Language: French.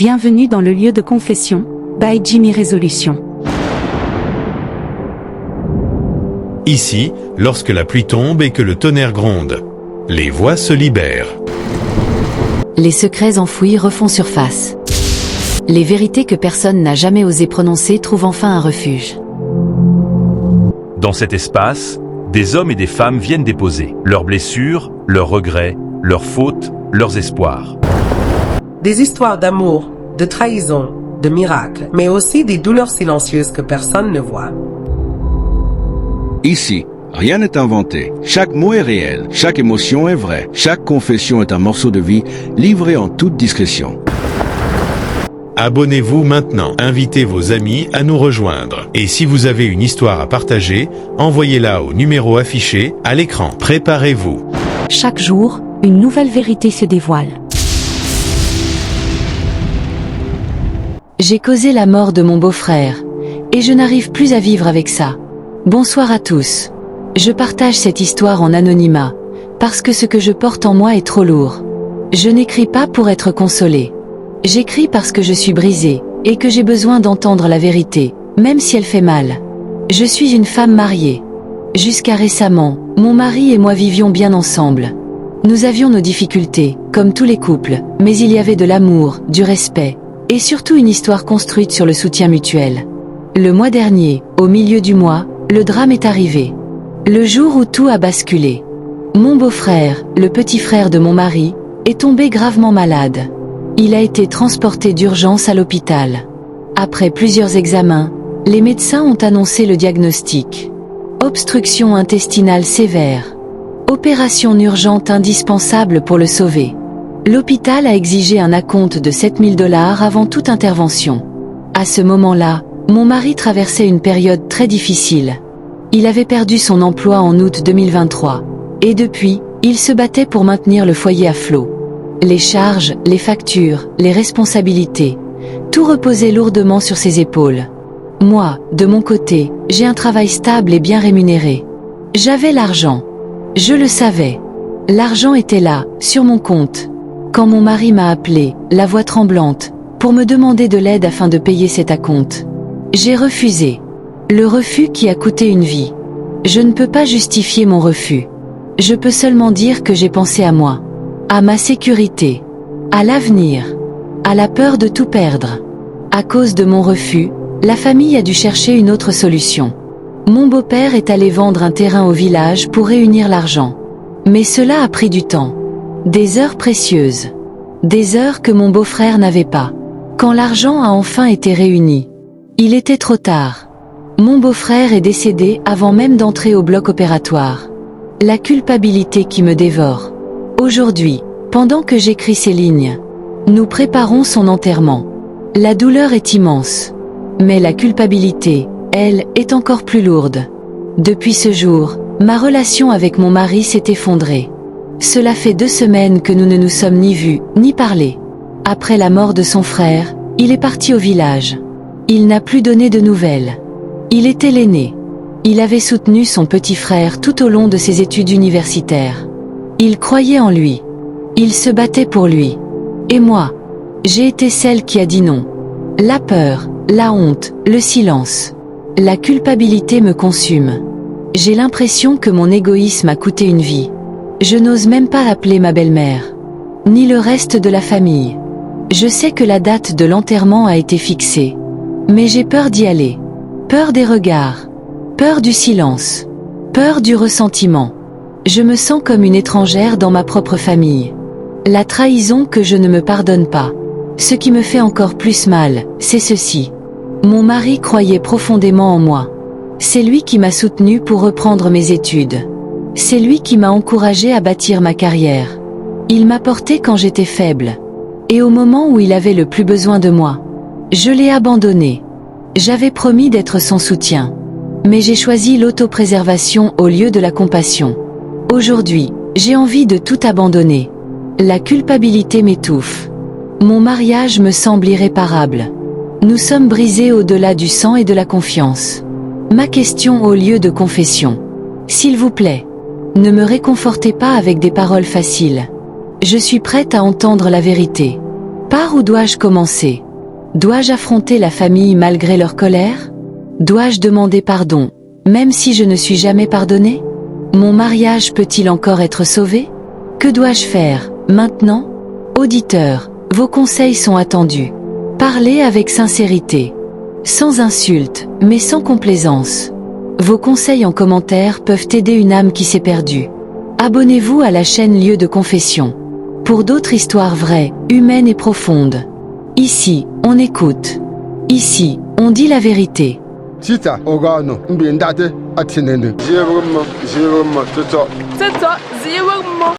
Bienvenue dans le lieu de confession, by Jimmy Résolution. Ici, lorsque la pluie tombe et que le tonnerre gronde, les voix se libèrent. Les secrets enfouis refont surface. Les vérités que personne n'a jamais osé prononcer trouvent enfin un refuge. Dans cet espace, des hommes et des femmes viennent déposer leurs blessures, leurs regrets, leurs fautes, leurs espoirs. Des histoires d'amour, de trahison, de miracles, mais aussi des douleurs silencieuses que personne ne voit. Ici, rien n'est inventé. Chaque mot est réel, chaque émotion est vraie, chaque confession est un morceau de vie livré en toute discrétion. Abonnez-vous maintenant, invitez vos amis à nous rejoindre. Et si vous avez une histoire à partager, envoyez-la au numéro affiché à l'écran. Préparez-vous. Chaque jour, une nouvelle vérité se dévoile. J'ai causé la mort de mon beau-frère, et je n'arrive plus à vivre avec ça. Bonsoir à tous. Je partage cette histoire en anonymat, parce que ce que je porte en moi est trop lourd. Je n'écris pas pour être consolé. J'écris parce que je suis brisée, et que j'ai besoin d'entendre la vérité, même si elle fait mal. Je suis une femme mariée. Jusqu'à récemment, mon mari et moi vivions bien ensemble. Nous avions nos difficultés, comme tous les couples, mais il y avait de l'amour, du respect, et surtout une histoire construite sur le soutien mutuel. Le mois dernier, au milieu du mois, le drame est arrivé. Le jour où tout a basculé. Mon beau-frère, le petit frère de mon mari, est tombé gravement malade. Il a été transporté d'urgence à l'hôpital. Après plusieurs examens, les médecins ont annoncé le diagnostic. Obstruction intestinale sévère. Opération urgente indispensable pour le sauver. L'hôpital a exigé un acompte de 7 000 $ avant toute intervention. À ce moment-là, mon mari traversait une période très difficile. Il avait perdu son emploi en août 2023. Et depuis, il se battait pour maintenir le foyer à flot. Les charges, les factures, les responsabilités, tout reposait lourdement sur ses épaules. Moi, de mon côté, j'ai un travail stable et bien rémunéré. J'avais l'argent. Je le savais. L'argent était là, sur mon compte. Quand mon mari m'a appelé, la voix tremblante, pour me demander de l'aide afin de payer cet acompte. J'ai refusé. Le refus qui a coûté une vie. Je ne peux pas justifier mon refus. Je peux seulement dire que j'ai pensé à moi. À ma sécurité. À l'avenir. À la peur de tout perdre. À cause de mon refus, la famille a dû chercher une autre solution. Mon beau-père est allé vendre un terrain au village pour réunir l'argent. Mais cela a pris du temps. Des heures précieuses. Des heures que mon beau-frère n'avait pas. Quand l'argent a enfin été réuni, il était trop tard. Mon beau-frère est décédé avant même d'entrer au bloc opératoire. La culpabilité qui me dévore. Aujourd'hui, pendant que j'écris ces lignes, nous préparons son enterrement. La douleur est immense. Mais la culpabilité, elle, est encore plus lourde. Depuis ce jour, ma relation avec mon mari s'est effondrée. Cela fait 2 semaines que nous ne nous sommes ni vus, ni parlé. Après la mort de son frère, il est parti au village. Il n'a plus donné de nouvelles. Il était l'aîné. Il avait soutenu son petit frère tout au long de ses études universitaires. Il croyait en lui. Il se battait pour lui. Et moi, j'ai été celle qui a dit non. La peur, la honte, le silence. La culpabilité me consume. J'ai l'impression que mon égoïsme a coûté une vie. Je n'ose même pas appeler ma belle-mère. Ni le reste de la famille. Je sais que la date de l'enterrement a été fixée. Mais j'ai peur d'y aller. Peur des regards. Peur du silence. Peur du ressentiment. Je me sens comme une étrangère dans ma propre famille. La trahison que je ne me pardonne pas. Ce qui me fait encore plus mal, c'est ceci. Mon mari croyait profondément en moi. C'est lui qui m'a soutenue pour reprendre mes études. C'est lui qui m'a encouragée à bâtir ma carrière. Il m'a portée quand j'étais faible. Et au moment où il avait le plus besoin de moi, je l'ai abandonné. J'avais promis d'être son soutien. Mais j'ai choisi l'autopréservation au lieu de la compassion. Aujourd'hui, j'ai envie de tout abandonner. La culpabilité m'étouffe. Mon mariage me semble irréparable. Nous sommes brisés au-delà du sang et de la confiance. Ma question au lieu de confession. S'il vous plaît, ne me réconfortez pas avec des paroles faciles. Je suis prête à entendre la vérité. Par où dois-je commencer? Dois-je affronter la famille malgré leur colère? Dois-je demander pardon, même si je ne suis jamais pardonné? Mon mariage peut-il encore être sauvé? Que dois-je faire, maintenant? Auditeurs, vos conseils sont attendus. Parlez avec sincérité. Sans insulte, mais sans complaisance. Vos conseils en commentaire peuvent aider une âme qui s'est perdue. Abonnez-vous à la chaîne Lieu de Confession. Pour d'autres histoires vraies, humaines et profondes. Ici, on écoute. Ici, on dit la vérité. Tita, ogano, mbindade, atinene. Zirumma, zirumma, tuto. Tuto, zirumma.